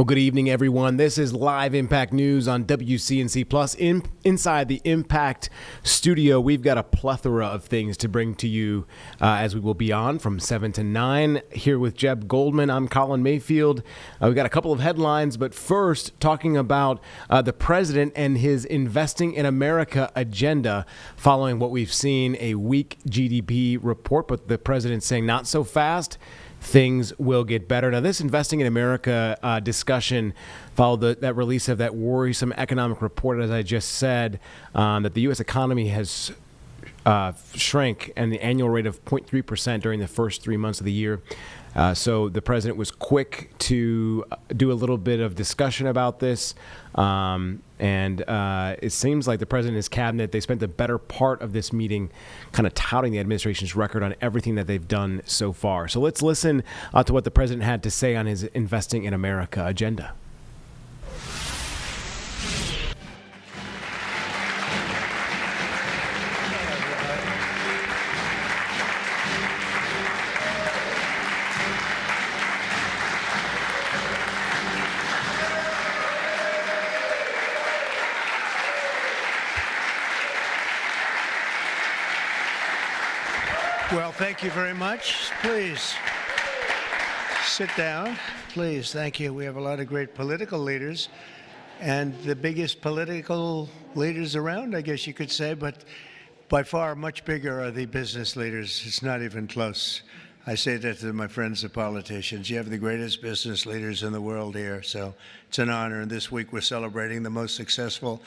Well, good evening, everyone. This is Live Impact News on WCNC Plus. Inside the Impact studio, we've got a plethora of things to bring to you as we will be on from 7 to 9. Here with Jeb Goldman, I'm Colin Mayfield. We've got a couple of headlines, but first, talking about the president and his Investing in America agenda following what we've seen, a weak GDP report, but the president saying not so fast. Things will get better. Now, this Investing in America discussion followed that release of that worrisome economic report, as I just said, that the U.S. economy has shrank and the annual rate of 0.3% during the first 3 months of the year. So the president was quick to do a little bit of discussion about this. And it seems like the president and his cabinet, they spent the better part of this meeting kind of touting the administration's record on everything that they've done so far. So let's listen to what the president had to say on his Investing in America agenda. Well, thank you very much. Please sit down. Please, thank you. We have a lot of great political leaders and the biggest political leaders around, I guess you could say, but by far much bigger are the business leaders. It's not even close. I say that to my friends, the politicians. You have the greatest business leaders in the world here, so it's an honor. And this week we're celebrating the most successful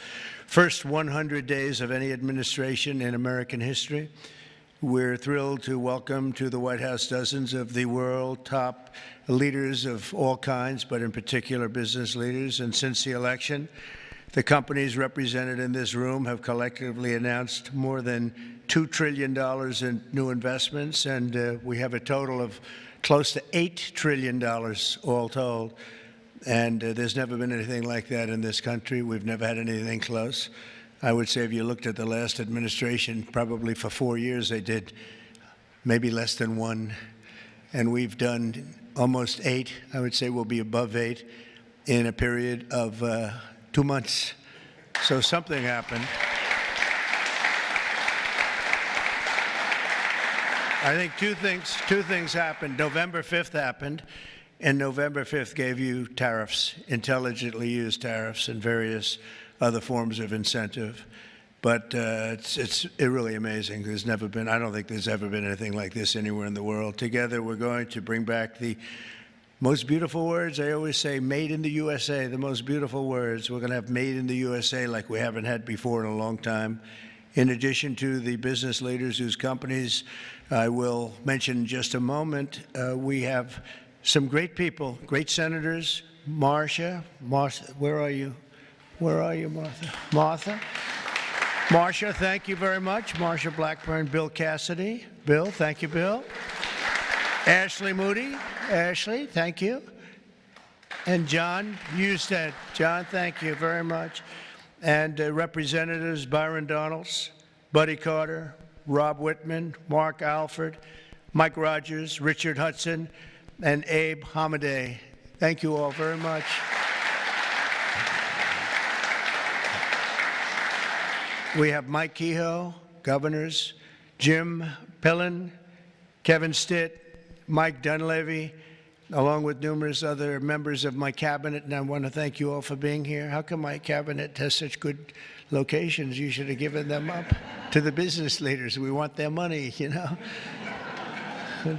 first 100 days of any administration in American history. We're thrilled to welcome to the White House dozens of the world top leaders of all kinds, but in particular business leaders. And since the election, the companies represented in this room have collectively announced more than $2 trillion in new investments, and we have a total of close to $8 trillion all told. And there's never been anything like that in this country. We've never had anything close. I would say if you looked at the last administration, probably for 4 years they did maybe less than one. And we've done almost 8. I would say we'll be above 8 in a period of 2 months. So something happened. I think two things happened. November 5th happened, and November 5th gave you tariffs, intelligently used tariffs and various other forms of incentive. But it's really amazing. There's never been, I don't think there's ever been anything like this anywhere in the world. Together, we're going to bring back the most beautiful words. I always say made in the USA, the most beautiful words. We're going to have made in the USA like we haven't had before in a long time. In addition to the business leaders whose companies I will mention in just a moment, we have some great people, great senators. Marcia, where are you? Where are you, Martha? Marcia, thank you very much. Marcia Blackburn, Bill Cassidy. Bill, thank you, Bill. Ashley Moody. Ashley, thank you. And John Husted. John, thank you very much. And Representatives Byron Donalds, Buddy Carter, Rob Whitman, Mark Alford, Mike Rogers, Richard Hudson, and Abe Hamadeh. Thank you all very much. We have Mike Kehoe, governors, Jim Pillen, Kevin Stitt, Mike Dunleavy, along with numerous other members of my cabinet, and I want to thank you all for being here. How come my cabinet has such good locations? You should have given them up to the business leaders. We want their money, you know.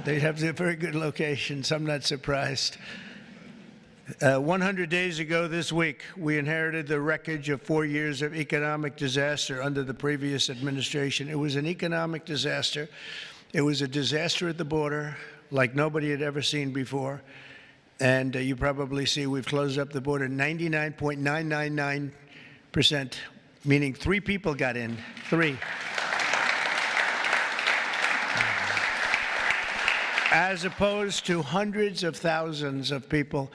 They have very good locations. I'm not surprised. 100 days ago this week, we inherited the wreckage of 4 years of economic disaster under the previous administration. It was an economic disaster. It was a disaster at the border like nobody had ever seen before. And you probably see we've closed up the border 99.999%, meaning 3 people got in. 3. As opposed to hundreds of thousands of people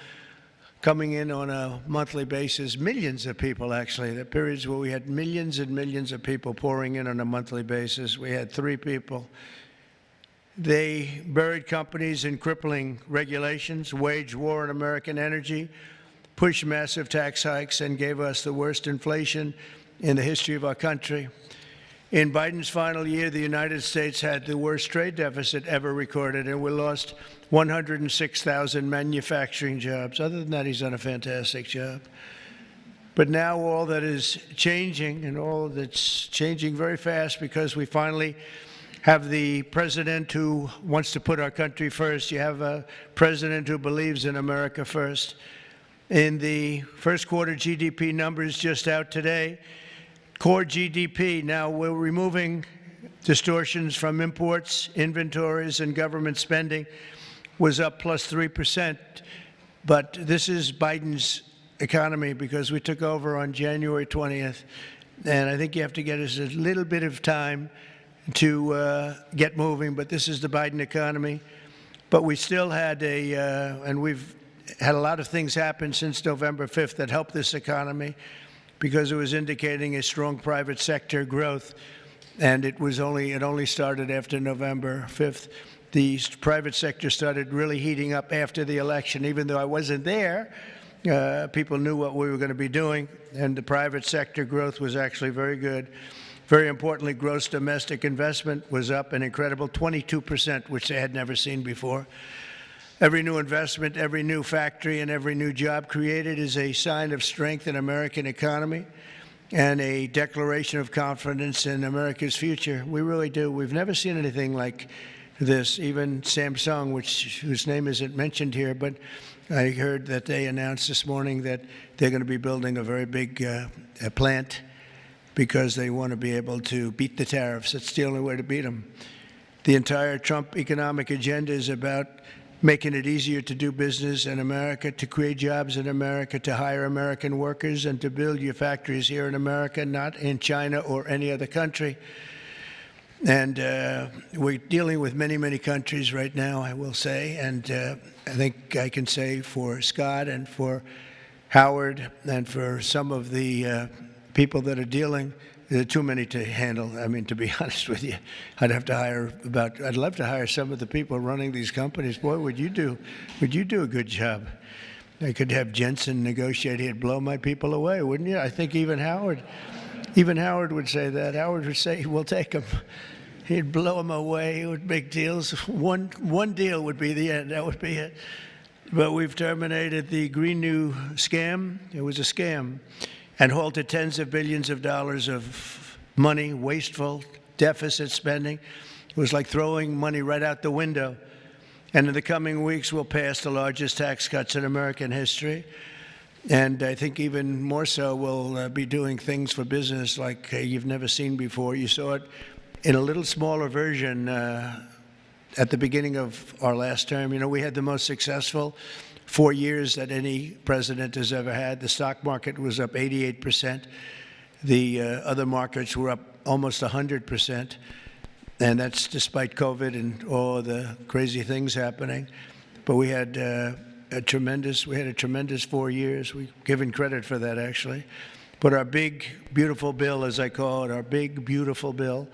coming in on a monthly basis, millions of people actually. There are periods where we had millions and millions of people pouring in on a monthly basis. We had 3 people. They buried companies in crippling regulations, waged war on American energy, pushed massive tax hikes and gave us the worst inflation in the history of our country. In Biden's final year, the United States had the worst trade deficit ever recorded, and we lost 106,000 manufacturing jobs. Other than that, he's done a fantastic job. But now all that is changing, and all that's changing very fast, because we finally have the president who wants to put our country first. You have a president who believes in America first. In the first quarter GDP numbers just out today, core GDP, now we're removing distortions from imports, inventories, and government spending, was up plus 3%. But this is Biden's economy, because we took over on January 20th. And I think you have to get us a little bit of time to get moving. But this is the Biden economy. But we still had and we've had a lot of things happen since November 5th that helped this economy, because it was indicating a strong private sector growth, and it only started after November 5th. The private sector started really heating up after the election. Even though I wasn't there, people knew what we were going to be doing, and the private sector growth was actually very good. Very importantly, gross domestic investment was up an incredible 22%, which they had never seen before. Every new investment, every new factory, and every new job created is a sign of strength in American economy and a declaration of confidence in America's future. We really do. We've never seen anything like this. Even Samsung, whose name isn't mentioned here, but I heard that they announced this morning that they're going to be building a very big plant, because they want to be able to beat the tariffs. It's the only way to beat them. The entire Trump economic agenda is about making it easier to do business in America, to create jobs in America, to hire American workers, and to build your factories here in America, not in China or any other country. And we're dealing with many, many countries right now, I will say. And I think I can say for Scott and for Howard and for some of the people that are dealing, there are too many to handle. I mean, to be honest with you, I'd love to hire some of the people running these companies. Boy, would you do a good job. I could have Jensen negotiate. He'd blow my people away, wouldn't you? I think even Howard would say that. Howard would say, we'll take him. He'd blow them away. He would make deals. One deal would be the end. That would be it. But we've terminated the Green New scam. It was a scam. And halted tens of billions of dollars of money, wasteful deficit spending. It was like throwing money right out the window. And in the coming weeks, we'll pass the largest tax cuts in American history. And I think even more so, we'll be doing things for business like you've never seen before. You saw it in a little smaller version at the beginning of our last term. You know, we had the most successful 4 years that any president has ever had. The stock market was up 88%. The other markets were up almost 100%. And that's despite COVID and all the crazy things happening. But we had a tremendous 4 years. We're given credit for that, actually. But our big, beautiful bill, as I call it, our big, beautiful bill,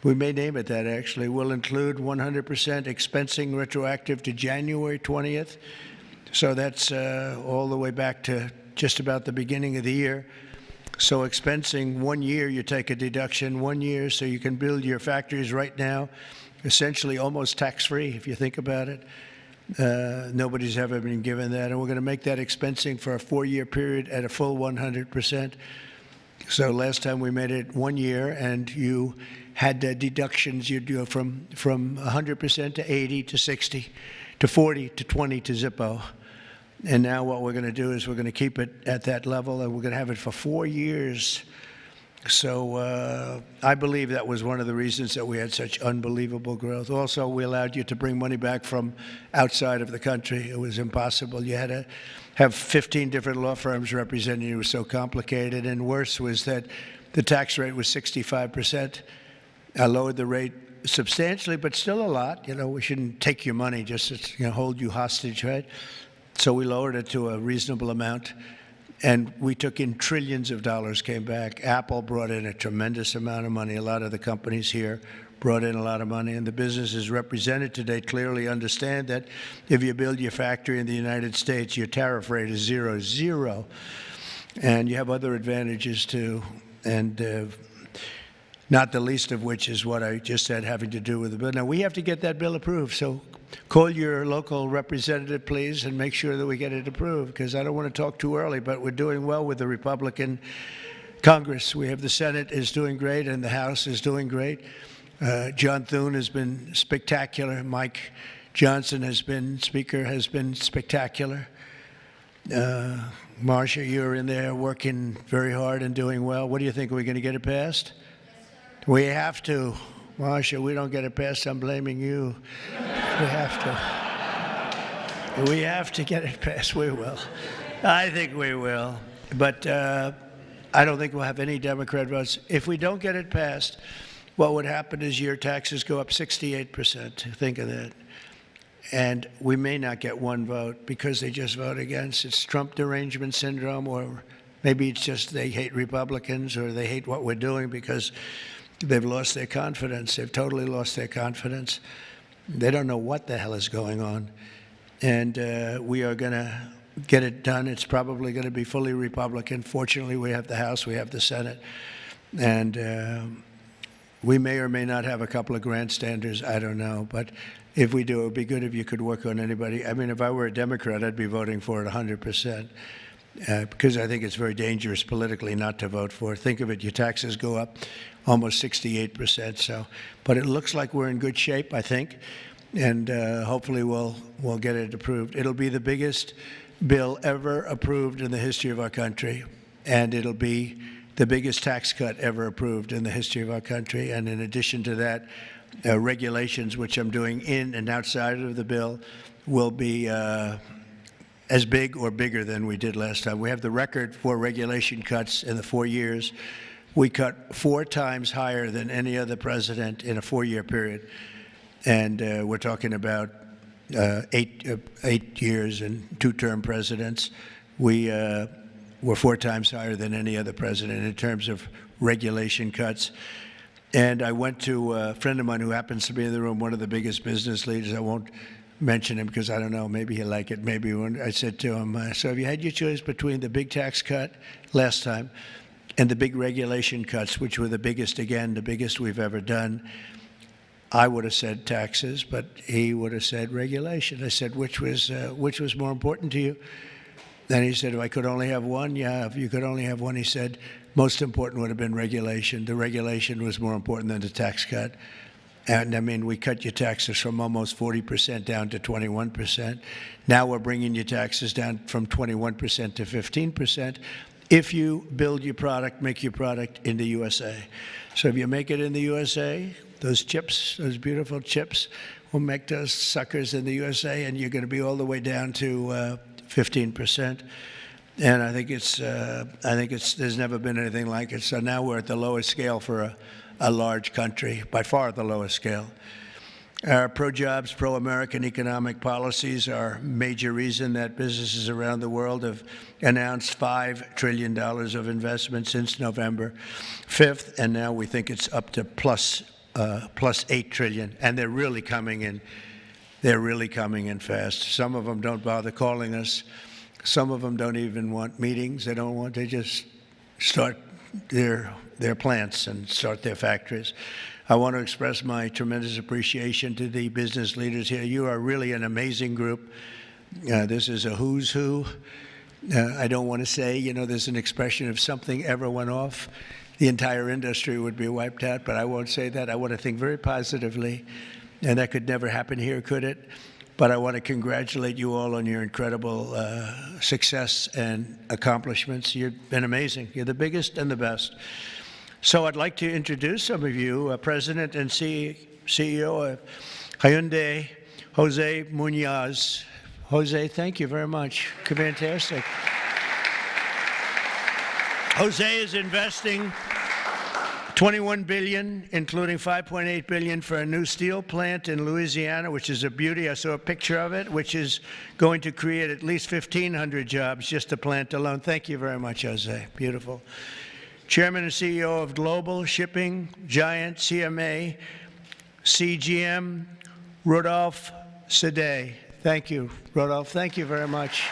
we may name it that, actually, will include 100% expensing retroactive to January 20th. So that's all the way back to just about the beginning of the year. So expensing 1 year, you take a deduction 1 year, so you can build your factories right now, essentially almost tax-free, if you think about it. Nobody's ever been given that. And we're going to make that expensing for a 4-year period at a full 100%. So last time we made it 1 year, and you had deductions. You'd do from 100% to 80 to 60 to 40 to 20 to Zippo. And now what we're going to do is we're going to keep it at that level, and we're going to have it for 4 years. So I believe that was one of the reasons that we had such unbelievable growth. Also, we allowed you to bring money back from outside of the country. It was impossible. You had to have 15 different law firms representing you. It was so complicated. And worse was that the tax rate was 65%. I lowered the rate substantially, but still a lot. You know, we shouldn't take your money just to hold you hostage, right? So we lowered it to a reasonable amount, and we took in trillions of dollars came back. Apple brought in a tremendous amount of money. A lot of the companies here brought in a lot of money, and the businesses represented today clearly understand that if you build your factory in the United States, your tariff rate is 0, and you have other advantages too, and not the least of which is what I just said, having to do with the bill. Now, we have to get that bill approved, so call your local representative, please, and make sure that we get it approved, because I don't want to talk too early, but we're doing well with the Republican Congress. We have the Senate is doing great, and the House is doing great. John Thune has been spectacular. Mike Johnson has been, Speaker, has been spectacular. Marcia, you're in there working very hard and doing well. What do you think? Are we going to get it passed? We have to. Marcia, we don't get it passed, I'm blaming you. We have to. We have to get it passed. We will. I think we will. But I don't think we'll have any Democrat votes. If we don't get it passed, what would happen is your taxes go up 68%. Think of that. And we may not get one vote because they just vote against. It's Trump derangement syndrome, or maybe it's just they hate Republicans, or they hate what we're doing because they've lost their confidence. They've totally lost their confidence. They don't know what the hell is going on. And we are going to get it done. It's probably going to be fully Republican. Fortunately, we have the House, we have the Senate. And we may or may not have a couple of grandstanders, I don't know. But if we do, it would be good if you could work on anybody. I mean, if I were a Democrat, I'd be voting for it 100%. Because I think it's very dangerous politically not to vote for it. Think of it, your taxes go up almost 68%. So, but it looks like we're in good shape, I think, and hopefully we'll get it approved. It'll be the biggest bill ever approved in the history of our country, and it'll be the biggest tax cut ever approved in the history of our country. And in addition to that, regulations, which I'm doing in and outside of the bill, will be as big or bigger than we did last time. We have the record for regulation cuts in the 4 years. We cut 4 times higher than any other president in a 4-year period. And we're talking about 8 years and 2-term presidents. We were 4 times higher than any other president in terms of regulation cuts. And I went to a friend of mine who happens to be in the room, one of the biggest business leaders. I won't mention him because I don't know, maybe he'll like it, maybe he won't. I said to him, so if you had your choice between the big tax cut last time and the big regulation cuts, which were the biggest, again, the biggest we've ever done, I would have said taxes, but he would have said regulation. I said, which was more important to you? Then he said, if I could only have one, yeah, if you could only have one, he said, most important would have been regulation. The regulation was more important than the tax cut. And I mean, we cut your taxes from almost 40% down to 21%. Now we're bringing your taxes down from 21% to 15% if you build your product, make your product in the USA. So if you make it in the USA, those chips, those beautiful chips, will make those suckers in the USA, and you're going to be all the way down to 15%. And I think there's never been anything like it. So now we're at the lowest scale for a large country, by far the lowest scale. Our pro-jobs, pro-American economic policies are a major reason that businesses around the world have announced $5 trillion of investment since November 5th, and now we think it's up to plus $8 trillion, and they're really coming in. They're really coming in fast. Some of them don't bother calling us. Some of them don't even want meetings. They don't want. They just start their plants and start their factories. I want to express my tremendous appreciation to the business leaders here. You are really an amazing group. This is a who's who. I don't want to say, there's an expression if something ever went off, the entire industry would be wiped out, but I won't say that. I want to think very positively, and that could never happen here, could it? But I want to congratulate you all on your incredible success and accomplishments. You've been amazing. You're the biggest and the best. So I'd like to introduce some of you, President and CEO of Hyundai, Jose Munoz. Jose, thank you very much. Fantastic. Jose is investing $21 billion, including $5.8 billion for a new steel plant in Louisiana, which is a beauty. I saw a picture of it, which is going to create at least 1,500 jobs, just the plant alone. Thank you very much, Jose. Beautiful. Chairman and CEO of global shipping giant CMA, CGM, Rudolph Sadeh. Thank you, Rudolph. Thank you very much.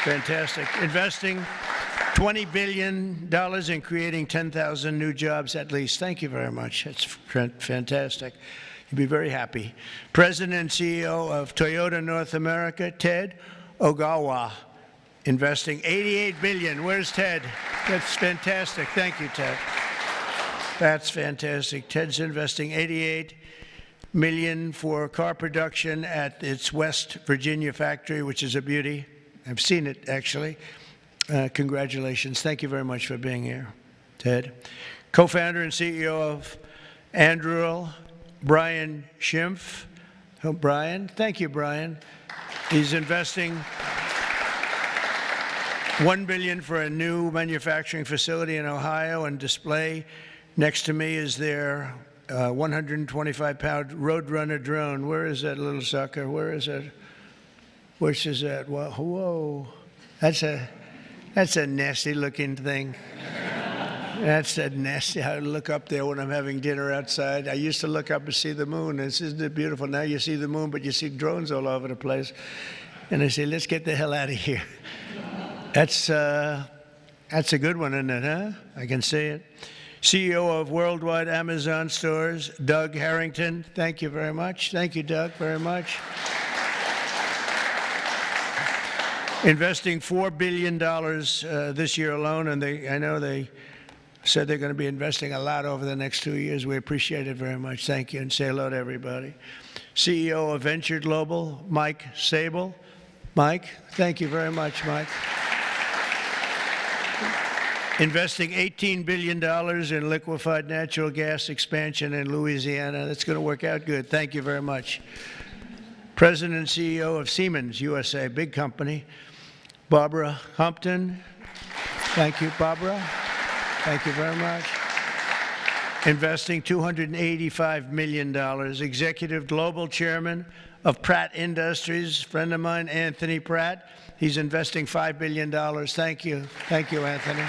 Fantastic. Investing $20 billion in creating 10,000 new jobs at least. Thank you very much. That's fantastic. You'll be very happy. President and CEO of Toyota North America, Ted Ogawa, investing $88 billion. Where's Ted? That's fantastic. Thank you, Ted. That's fantastic. Ted's investing $88 million for car production at its West Virginia factory, which is a beauty. I've seen it, actually. Congratulations. Thank you very much for being here, Ted. Co-founder and CEO of Anduril, Brian Schimpf. Oh, Brian. Thank you, Brian. He's investing $1 billion for a new manufacturing facility in Ohio and display. Next to me is their 125-pound Roadrunner drone. Where is that little sucker? Where is it? Which is that? Whoa. That's a nasty-looking thing. That's a nasty. I look up there when I'm having dinner outside. I used to look up and see the moon. Isn't it beautiful? Now you see the moon, but you see drones all over the place. And I say, let's get the hell out of here. That's a good one, isn't it, huh? I can see it. CEO of Worldwide Amazon Stores, Doug Harrington. Thank you very much. Thank you, Doug, very much. Investing $4 billion this year alone, and I know they said they're going to be investing a lot over the next 2 years. We appreciate it very much. Thank you, and say hello to everybody. CEO of Venture Global, Mike Sable. Mike, thank you very much, Mike. Investing $18 billion in liquefied natural gas expansion in Louisiana. That's going to work out good. Thank you very much. President and CEO of Siemens USA, big company, Barbara Humpton. Thank you, Barbara. Thank you very much. Investing $285 million. Executive Global Chairman of Pratt Industries, friend of mine, Anthony Pratt. He's investing $5 billion. Thank you. Thank you, Anthony.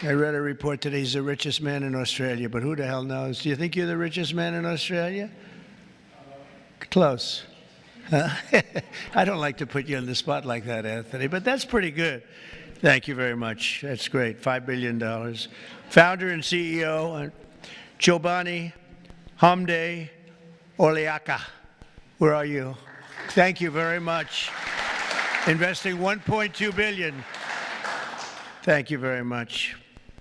I read a report today he's the richest man in Australia, but who the hell knows? Do you think you're the richest man in Australia? Close. I don't like to put you on the spot like that, Anthony, but that's pretty good. Thank you very much. That's great. $5 billion. Founder and CEO, Chobani Hamde Oliaka. Where are you? Thank you very much. Investing $1.2 billion. Thank you very much.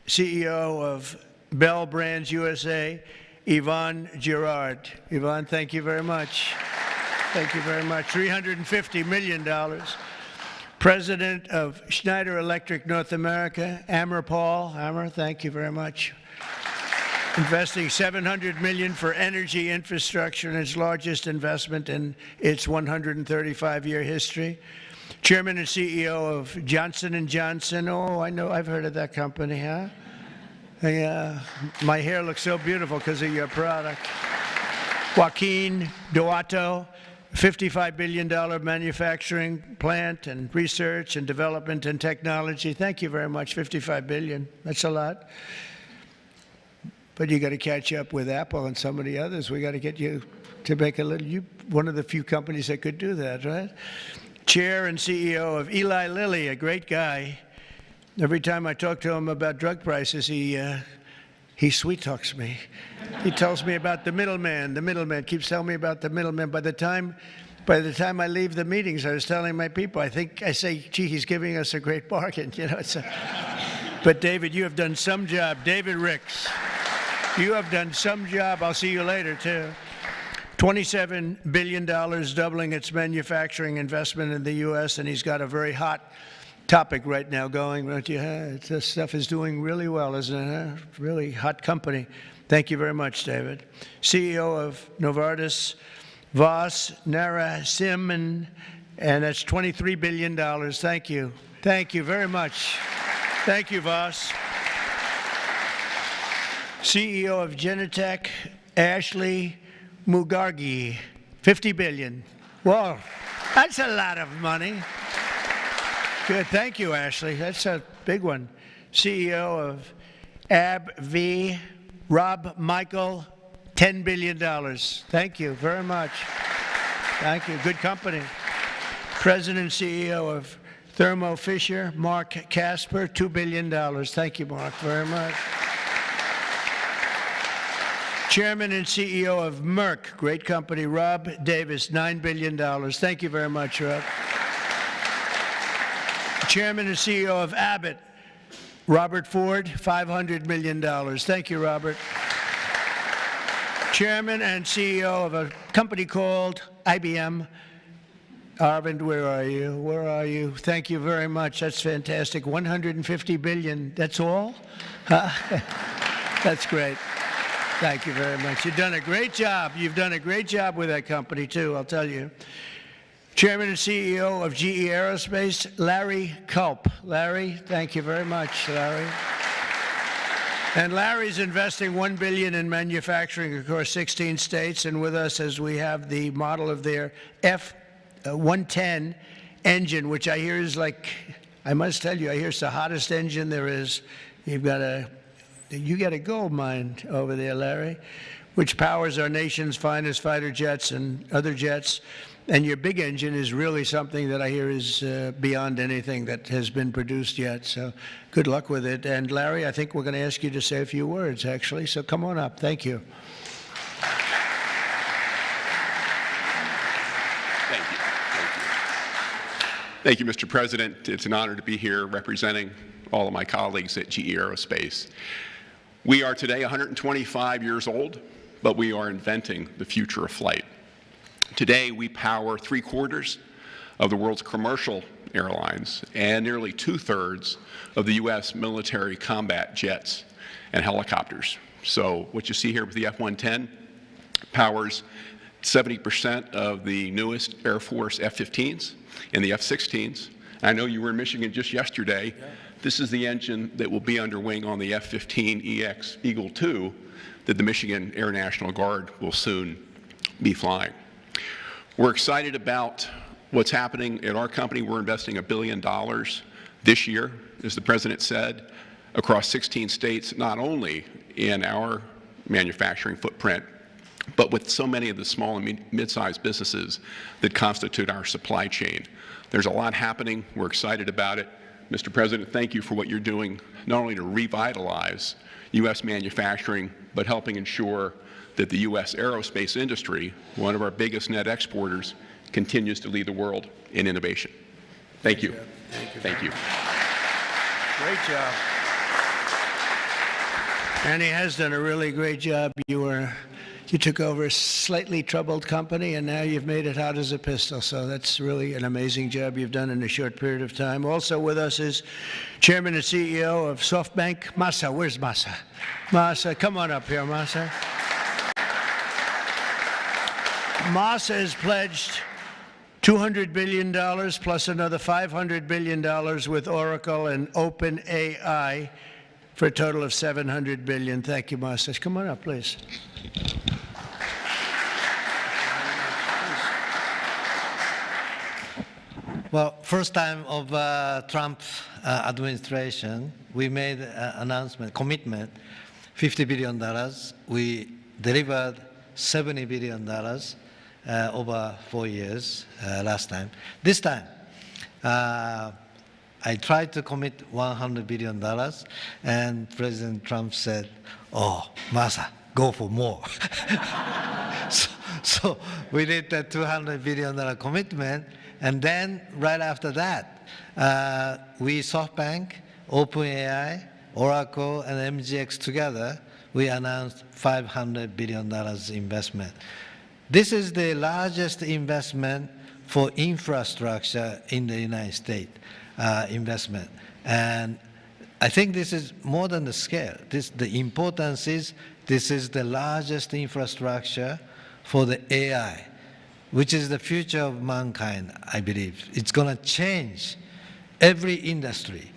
CEO of Bell Brands USA, Yvonne Girard. Yvonne, thank you very much. Thank you very much. $350 million. President of Schneider Electric North America, Amar Paul. Amar, thank you very much. Investing $700 million for energy infrastructure in its largest investment in its 135-year history. Chairman and CEO of Johnson & Johnson. Oh, I know, I've heard of that company, huh? Yeah, my hair looks so beautiful because of your product. Joaquin Duato, $55 billion manufacturing plant and research and development and technology. Thank you very much, $55 billion. That's a lot. But you got to catch up with Apple and some of the others. We got to get you to make a little, one of the few companies that could do that, right? Chair and CEO of Eli Lilly, a great guy. Every time I talk to him about drug prices, he sweet talks me. He tells me about the middleman. The middleman keeps telling me about the middleman. By the time I leave the meetings, I was telling my people, I say, gee, he's giving us a great bargain. You know, but David, you have done some job. David Ricks, you have done some job. I'll see you later, too. $27 billion, doubling its manufacturing investment in the U.S., and he's got a very hot topic right now going, don't you? This stuff is doing really well, isn't it? Really hot company. Thank you very much, David. CEO of Novartis, Vas Narasimhan, and that's $23 billion. Thank you. Thank you very much. Thank you, Vas. CEO of Genentech, Ashley Mugargi, $50 billion. Whoa, that's a lot of money. Good, thank you, Ashley. That's a big one. CEO of AbbVie, Rob Michael, $10 billion. Thank you very much. Thank you. Good company. President and CEO of Thermo Fisher, Mark Casper, $2 billion. Thank you, Mark, very much. Chairman and CEO of Merck, great company, Rob Davis, $9 billion. Thank you very much, Rob. Chairman and CEO of Abbott, Robert Ford, $500 million. Thank you, Robert. Chairman and CEO of a company called IBM, Arvind, where are you? Where are you? Thank you very much. That's fantastic. 150 billion. That's all? That's great. Thank you very much. You've done a great job. You've done a great job with that company, too, I'll tell you. Chairman and CEO of GE Aerospace, Larry Culp. Larry, thank you very much, Larry. And Larry's investing $1 billion in manufacturing across 16 states, and with us as we have the model of their F-110 engine, which I hear is like, I must tell you, I hear it's the hottest engine there is. You got a gold mine over there, Larry, which powers our nation's finest fighter jets and other jets. And your big engine is really something that I hear is beyond anything that has been produced yet. So good luck with it. And Larry, I think we're going to ask you to say a few words, actually. So come on up. Thank you. Thank you, Mr. President. It's an honor to be here representing all of my colleagues at GE Aerospace. We are today 125 years old, but we are inventing the future of flight. Today, we power 3/4 of the world's commercial airlines and nearly 2/3 of the U.S. military combat jets and helicopters. So what you see here with the F-110 powers 70% of the newest Air Force F-15s and the F-16s. I know you were in Michigan just yesterday. Yeah. This is the engine that will be under wing on the F-15EX Eagle II that the Michigan Air National Guard will soon be flying. We're excited about what's happening at our company. We're investing $1 billion this year, as the President said, across 16 states, not only in our manufacturing footprint, but with so many of the small and mid-sized businesses that constitute our supply chain. There's a lot happening. We're excited about it. Mr. President, thank you for what you're doing, not only to revitalize U.S. manufacturing, but helping ensure that the U.S. aerospace industry, one of our biggest net exporters, continues to lead the world in innovation. Thank you. Thank you. Thank you. Great job. And he has done a really great job. You took over a slightly troubled company, and now you've made it hot as a pistol. So that's really an amazing job you've done in a short period of time. Also with us is Chairman and CEO of SoftBank, Masa. Where's Masa? Masa, come on up here, Masa. Masa has pledged $200 billion plus another $500 billion with Oracle and OpenAI for a total of $700 billion. Thank you, Masa. Come on up, please. Well, first time of Trump administration, we made an announcement, commitment, $50 billion. We delivered $70 billion over 4 years last time. This time, I tried to commit $100 billion, and President Trump said, "Oh, Masa, go for more." so we did the $200 billion commitment, and then right after that, we SoftBank, OpenAI, Oracle, and MGX together, we announced $500 billion investment. This is the largest investment for infrastructure in the United States, investment. And I think this is more than the scale. The importance is this is the largest infrastructure for the AI, which is the future of mankind, I believe. It's going to change every industry,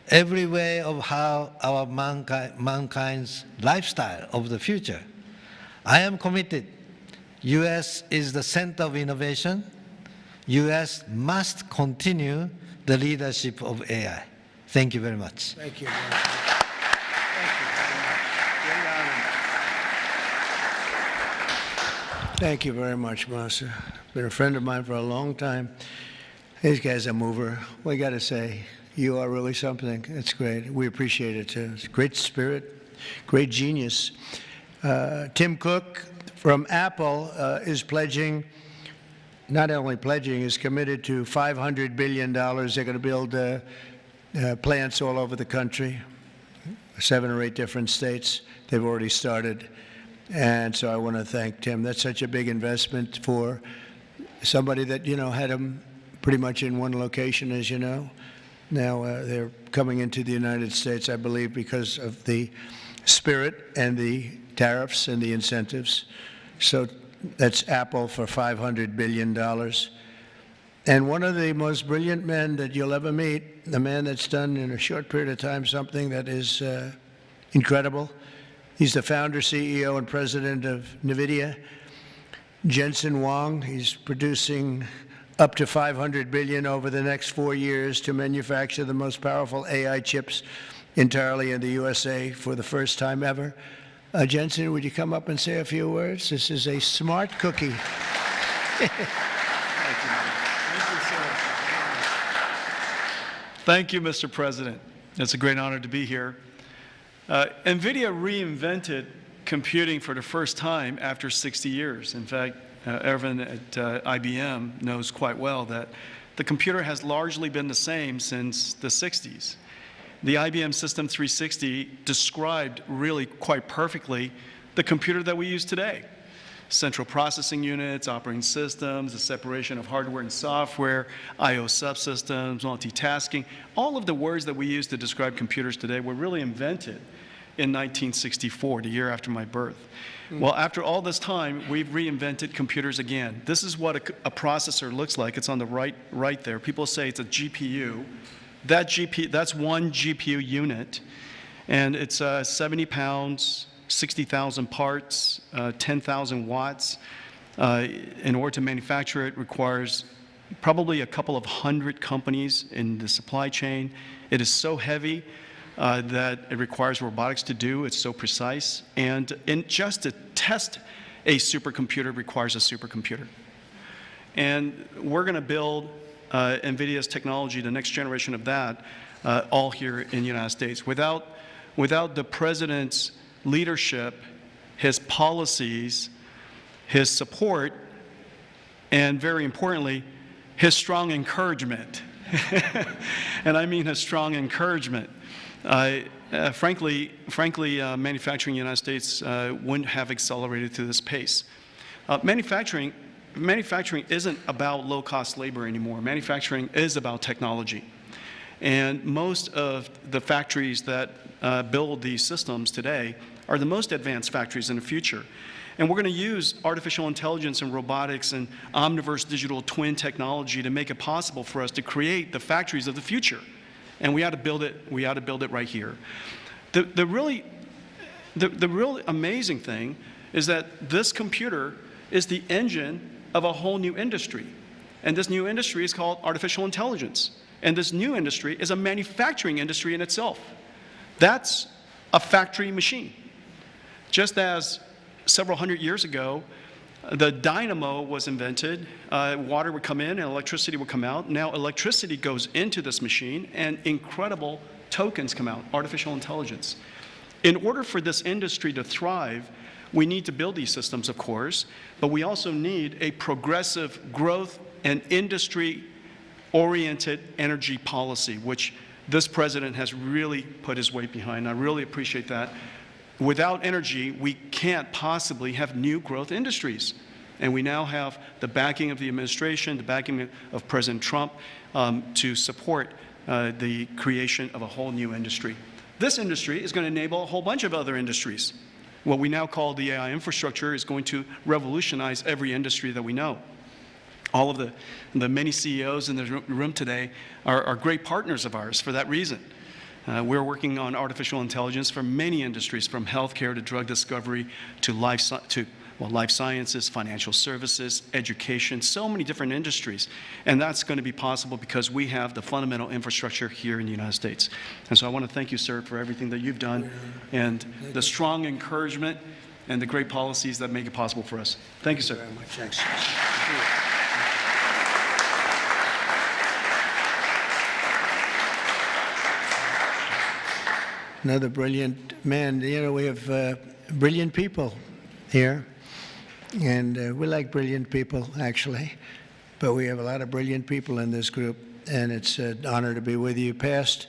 every way of how our mankind's lifestyle of the future. I am committed. U.S. is the center of innovation. U.S. must continue the leadership of AI. Thank you very much. Thank you. Thank you very much. Thank you very much, Master. Been a friend of mine for a long time. These guys are mover. We got to say, you are really something. It's great. We appreciate it too. It's great spirit, great genius. Tim Cook from Apple is pledging, not only pledging, is committed to $500 billion. They're going to build plants all over the country, 7 or 8 different states. They've already started. And so I want to thank Tim. That's such a big investment for somebody that, you know, had them pretty much in one location, as you know. Now they're coming into the United States, I believe, because of the spirit and the tariffs and the incentives. So that's Apple for $500 billion. And one of the most brilliant men that you'll ever meet, the man that's done in a short period of time something that is incredible. He's the founder, CEO, and president of NVIDIA, Jensen Huang. He's producing up to $500 billion over the next 4 years to manufacture the most powerful AI chips entirely in the USA for the first time ever. Jensen, would you come up and say a few words? This is a smart cookie. Thank you, Mr. President. It's a great honor to be here. NVIDIA reinvented computing for the first time after 60 years. In fact, Ervin at IBM knows quite well that the computer has largely been the same since the 60s. The IBM System 360 described really quite perfectly the computer that we use today. Central processing units, operating systems, the separation of hardware and software, I/O subsystems, multitasking. All of the words that we use to describe computers today were really invented in 1964, the year after my birth. Well, after all this time, we've reinvented computers again. This is what a processor looks like. It's on the right there. People say it's a GPU. That's one GPU unit, and it's 70 pounds, 60,000 parts, 10,000 watts. In order to manufacture it requires probably a couple of hundred companies in the supply chain. It is so heavy that it requires robotics to do. It's so precise. And just to test a supercomputer requires a supercomputer. And we're going to build NVIDIA's technology, the next generation of that, all here in the United States. Without the president's leadership, his policies, his support, and very importantly, his strong encouragement. And I mean his strong encouragement. Frankly, manufacturing in the United States wouldn't have accelerated to this pace. Manufacturing isn't about low-cost labor anymore. Manufacturing is about technology. And most of the factories that build these systems today are the most advanced factories in the future. And we're going to use artificial intelligence and robotics and omniverse digital twin technology to make it possible for us to create the factories of the future. And we ought to build it. We ought to build it right here. The really amazing thing is that this computer is the engine of a whole new industry. And this new industry is called artificial intelligence. And this new industry is a manufacturing industry in itself. That's a factory machine. Just as several hundred years ago, the dynamo was invented, water would come in and electricity would come out. Now electricity goes into this machine and incredible tokens come out, artificial intelligence. In order for this industry to thrive, we need to build these systems, of course, but we also need a progressive growth and industry-oriented energy policy, which this president has really put his weight behind. I really appreciate that. Without energy, we can't possibly have new growth industries. And we now have the backing of the administration, the backing of President Trump to support the creation of a whole new industry. This industry is going to enable a whole bunch of other industries. What we now call the AI infrastructure is going to revolutionize every industry that we know. All of the many CEOs in the room today are great partners of ours for that reason. We're working on artificial intelligence for many industries, from healthcare to drug discovery to life sciences, financial services, education, so many different industries. And that's going to be possible because we have the fundamental infrastructure here in the United States. And so I want to thank you, sir, for everything that you've done and the strong encouragement and the great policies that make it possible for us. Thank you, sir. Very much. Thanks. Another brilliant man. You know, we have brilliant people here, and we like brilliant people, actually, but we have a lot of brilliant people in this group, and it's an honor to be with you. Past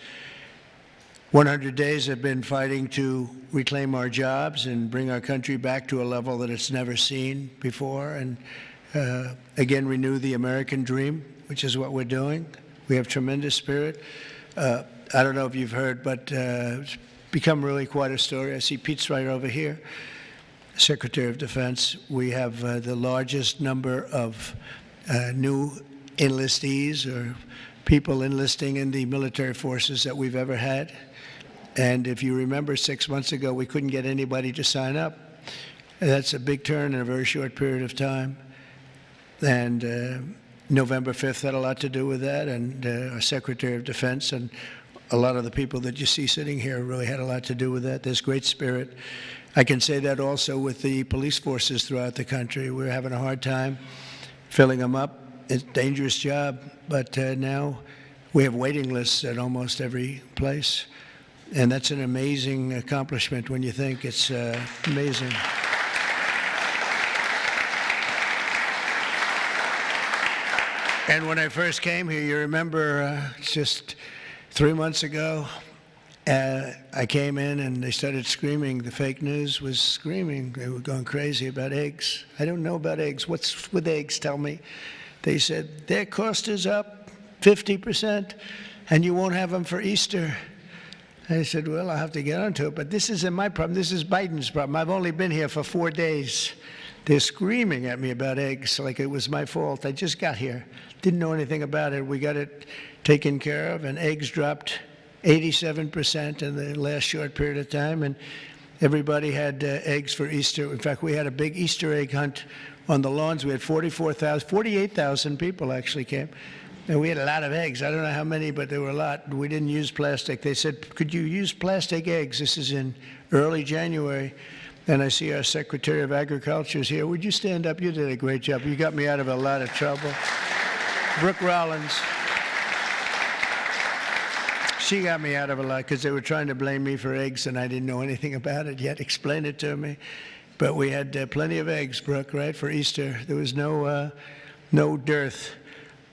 100 days have been fighting to reclaim our jobs and bring our country back to a level that it's never seen before, and again renew the American dream, which is what we're doing. We have tremendous spirit. I don't know if you've heard, but it's become really quite a story. I see Pete's right over here, Secretary of Defense. We have the largest number of new enlistees or people enlisting in the military forces that we've ever had. And if you remember, 6 months ago, we couldn't get anybody to sign up. That's a big turn in a very short period of time. And November 5th had a lot to do with that, and our Secretary of Defense and a lot of the people that you see sitting here really had a lot to do with that. There's great spirit. I can say that also with the police forces throughout the country. We're having a hard time filling them up. It's a dangerous job, but now we have waiting lists at almost every place. And that's an amazing accomplishment when you think. It's amazing. And when I first came here, you remember just 3 months ago, I came in and they started screaming. The fake news was screaming. They were going crazy about eggs. I don't know about eggs. What's with eggs? Tell me. They said, their cost is up 50%, and you won't have them for Easter. I said, well, I'll have to get onto it. But this isn't my problem. This is Biden's problem. I've only been here for 4 days. They're screaming at me about eggs like it was my fault. I just got here. Didn't know anything about it. We got it taken care of, and eggs dropped 87% in the last short period of time, and everybody had eggs for Easter. In fact, we had a big Easter egg hunt on the lawns. We had 48,000 people actually came, and we had a lot of eggs. I don't know how many, but there were a lot. We didn't use plastic. They said, could you use plastic eggs? This is in early January. And I see our Secretary of Agriculture is here. Would you stand up? You did a great job. You got me out of a lot of trouble. Brooke Rollins. She got me out of a lot because they were trying to blame me for eggs, and I didn't know anything about it yet. Explain it to me. But we had plenty of eggs, Brooke, right, for Easter. There was no dearth.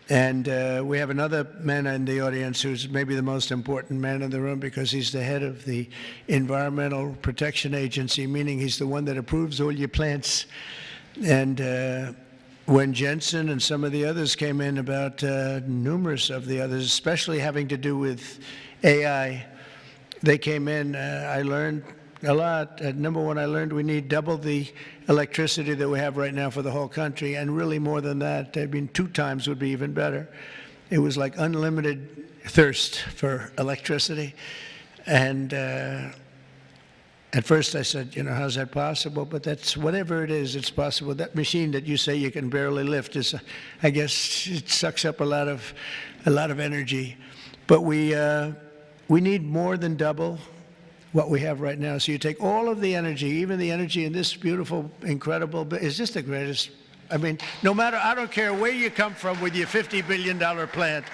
And we have another man in the audience who's maybe the most important man in the room because he's the head of the Environmental Protection Agency, meaning he's the one that approves all your plants. And when Jensen and some of the others came in about numerous of the others, especially having to do with AI, they came in, I learned a lot. Number one, I learned we need double the electricity that we have right now for the whole country, and really more than that. I mean, 2 times would be even better. It was like unlimited thirst for electricity. And at first I said, you know, how's that possible? But that's, whatever it is, it's possible. That machine that you say you can barely lift is, I guess, it sucks up a lot of energy. But we need more than double what we have right now. So you take all of the energy, even the energy in this beautiful, incredible, it's just the greatest. I mean, no matter, I don't care where you come from with your $50 billion plant,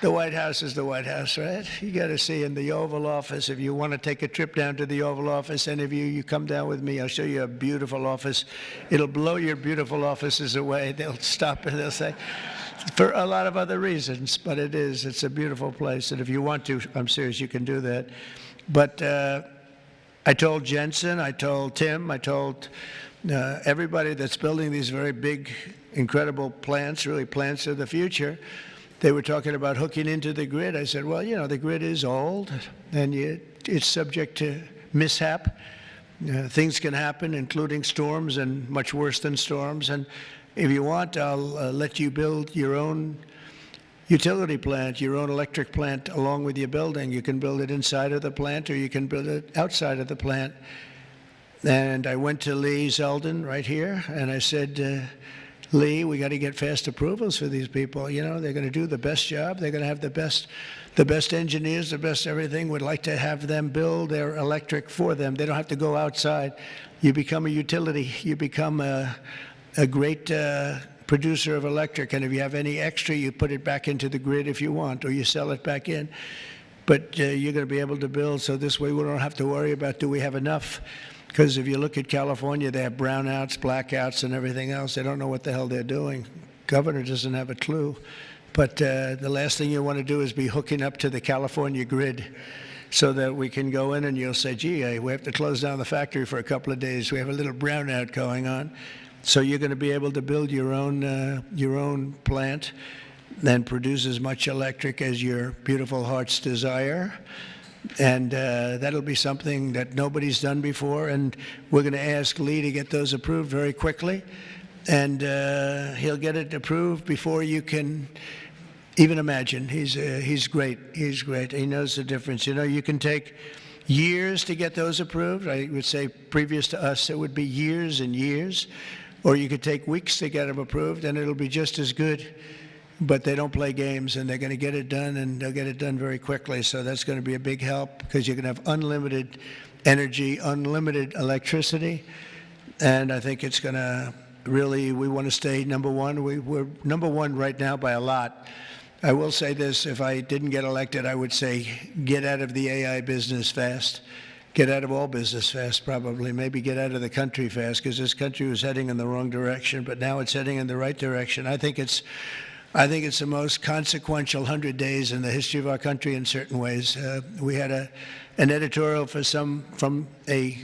the White House is the White House, right? You got to see in the Oval Office, if you want to take a trip down to the Oval Office, any of you come down with me, I'll show you a beautiful office. It'll blow your beautiful offices away. They'll stop and they'll say, for a lot of other reasons, but it's a beautiful place. And if you want to, I'm serious, you can do that. But I told Jensen, I told Tim, I told everybody that's building these very big, incredible plants, really plants of the future. They were talking about hooking into the grid. I said, well, you know, the grid is old, and it's subject to mishap. Things can happen, including storms and much worse than storms. And if you want, I'll let you build your own utility plant, your own electric plant along with your building. You can build it inside of the plant or you can build it outside of the plant. And I went to Lee Zeldin right here and I said, Lee, we got to get fast approvals for these people. You know, they're going to do the best job. They're going to have the best engineers, the best everything. We'd like to have them build their electric for them. They don't have to go outside. You become a utility. You become a great producer of electric. And if you have any extra, you put it back into the grid if you want, or you sell it back in. But you're going to be able to build, so this way we don't have to worry about, do we have enough? Because if you look at California, they have brownouts, blackouts, and everything else. They don't know what the hell they're doing. Governor doesn't have a clue. But the last thing you want to do is be hooking up to the California grid so that we can go in and you'll say, gee, we have to close down the factory for a couple of days. We have a little brownout going on. So you're going to be able to build your own plant and produce as much electric as your beautiful heart's desire. And that'll be something that nobody's done before. And we're going to ask Lee to get those approved very quickly. And he'll get it approved before you can even imagine. He's great. He's great. He knows the difference. You know, you can take years to get those approved. I would say previous to us, it would be years and years. Or you could take weeks to get them approved, and it'll be just as good. But they don't play games, and they're going to get it done, and they'll get it done very quickly. So that's going to be a big help, because you're going to have unlimited energy, unlimited electricity. And I think it's going to really, we want to stay number one. We're number one right now by a lot. I will say this, if I didn't get elected, I would say get out of the AI business fast. Get out of all business fast, probably. Maybe get out of the country fast, because this country was heading in the wrong direction, but now it's heading in the right direction. I think it's the most consequential 100 days in the history of our country in certain ways. We had an editorial from a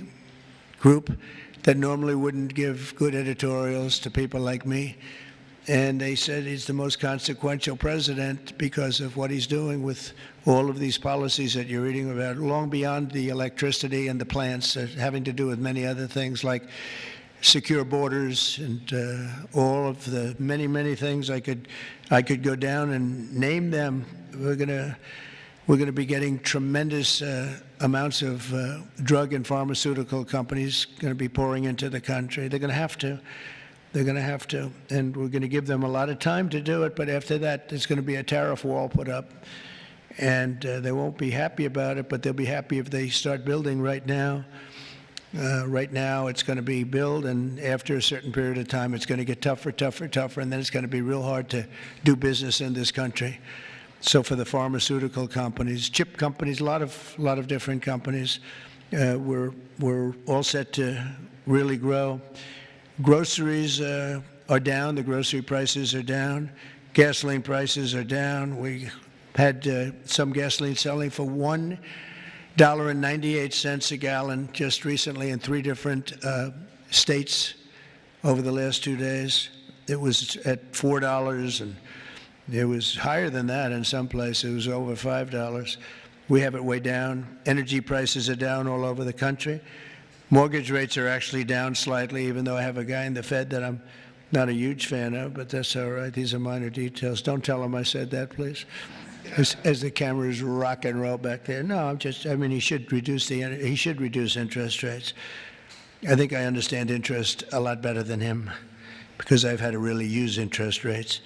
group that normally wouldn't give good editorials to people like me. And they said he's the most consequential president because of what he's doing with all of these policies that you're reading about, long beyond the electricity and the plants, having to do with many other things like secure borders and all of the many, many things. I could go down and name them. We're going to be getting tremendous amounts of drug and pharmaceutical companies going to be pouring into the country. They're going to have to. They're going to have to, and we're going to give them a lot of time to do it, but after that, there's going to be a tariff wall put up, and they won't be happy about it, but they'll be happy if they start building right now. Right now, it's going to be build, and after a certain period of time, it's going to get tougher, and then it's going to be real hard to do business in this country. So for the pharmaceutical companies, chip companies, a lot of different companies, we're all set to really grow. Groceries are down. The grocery prices are down. Gasoline prices are down. We had some gasoline selling for $1.98 a gallon just recently in 3 different states over the last 2 days. It was at $4, and it was higher than that in some places. It was over $5. We have it way down. Energy prices are down all over the country. Mortgage rates are actually down slightly, even though I have a guy in the Fed that I'm not a huge fan of, but that's all right. These are minor details. Don't tell him I said that, please. As the cameras rock and roll back there. No, he should reduce interest rates. I think I understand interest a lot better than him, because I've had to really use interest rates.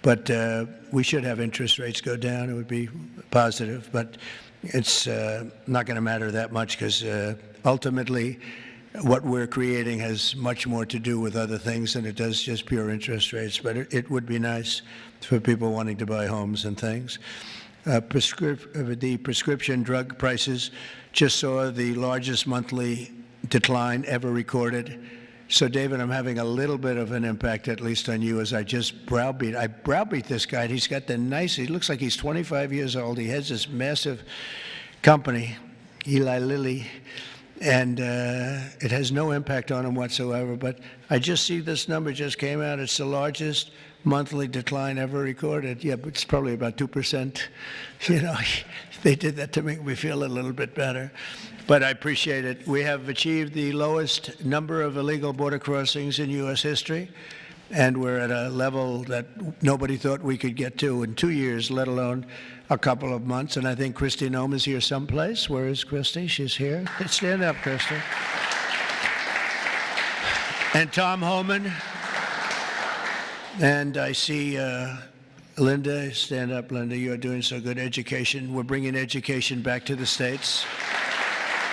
But we should have interest rates go down. It would be positive, but it's not going to matter that much, because ultimately what we're creating has much more to do with other things than it does just pure interest rates. But it would be nice for people wanting to buy homes and things. The prescription drug prices just saw the largest monthly decline ever recorded. So, David, I'm having a little bit of an impact, at least on you, as I browbeat this guy. He's got he looks like he's 25 years old. He has this massive company, Eli Lilly, and it has no impact on him whatsoever. But I just see this number just came out. It's the largest monthly decline ever recorded. Yeah, but it's probably about 2%. You know, they did that to make me feel a little bit better. But I appreciate it. We have achieved the lowest number of illegal border crossings in U.S. history, and we're at a level that nobody thought we could get to in 2 years, let alone a couple of months. And I think Kristi Noem is here someplace. Where is Kristi? She's here. Stand up, Kristi. And Tom Homan. And I see Linda. Stand up, Linda. You are doing so good. Education. We're bringing education back to the States,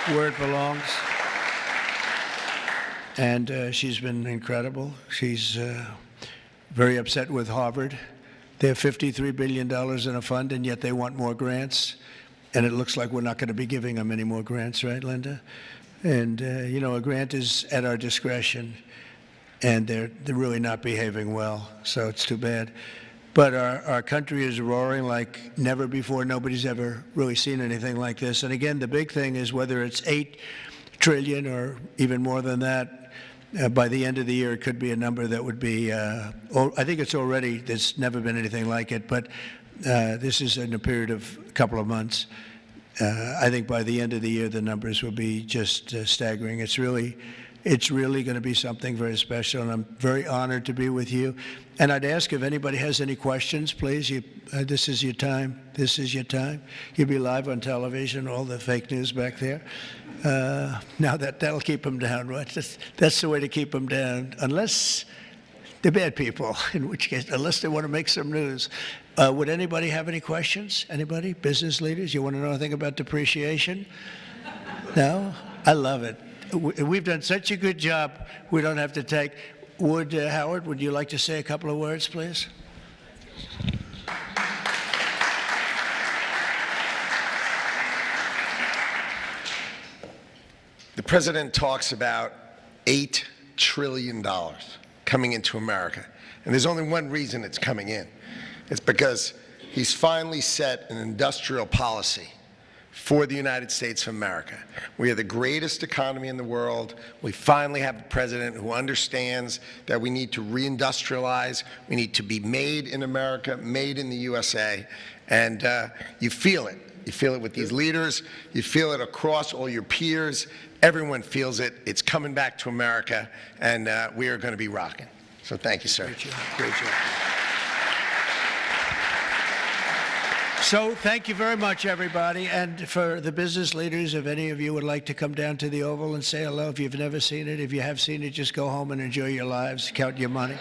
where it belongs. And she's been incredible. She's very upset with Harvard. They have $53 billion in a fund, and yet they want more grants. And it looks like we're not going to be giving them any more grants, right, Linda? And, you know, a grant is at our discretion, and they're really not behaving well, so it's too bad. But our country is roaring like never before. Nobody's ever really seen anything like this. And again, the big thing is whether it's $8 trillion or even more than that, by the end of the year, it could be a number that would be, I think it's already, there's never been anything like it, but this is in a period of a couple of months. I think by the end of the year, the numbers will be just staggering. It's really going to be something very special, and I'm very honored to be with you. And I'd ask if anybody has any questions, please. This is your time. This is your time. You'll be live on television, all the fake news back there. Now that'll keep them down, right? That's the way to keep them down, unless they're bad people, in which case, unless they want to make some news. Would anybody have any questions? Anybody? Business leaders? You want to know anything about depreciation? No? I love it. We've done such a good job, we don't have to take. Howard, would you like to say a couple of words, please? The president talks about $8 trillion coming into America. And there's only one reason it's coming in. It's because he's finally set an industrial policy for the United States of America. We are the greatest economy in the world. We finally have a president who understands that we need to reindustrialize. We need to be made in America, made in the USA. And you feel it. You feel it with these leaders. You feel it across all your peers. Everyone feels it. It's coming back to America, and we are going to be rocking. So thank you, sir. Great job. Great job. So thank you very much, everybody. And for the business leaders, if any of you would like to come down to the Oval and say hello, if you've never seen it, if you have seen it, just go home and enjoy your lives, count your money.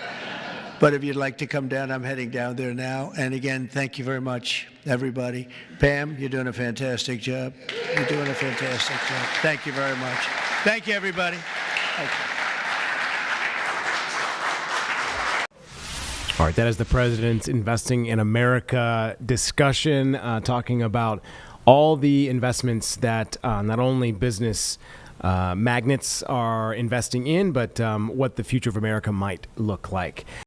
But if you'd like to come down, I'm heading down there now. And again, thank you very much, everybody. Pam, you're doing a fantastic job. You're doing a fantastic job. Thank you very much. Thank you, everybody. Thank you. All right, that is the president's Investing in America discussion, talking about all the investments that not only business magnates are investing in, but what the future of America might look like.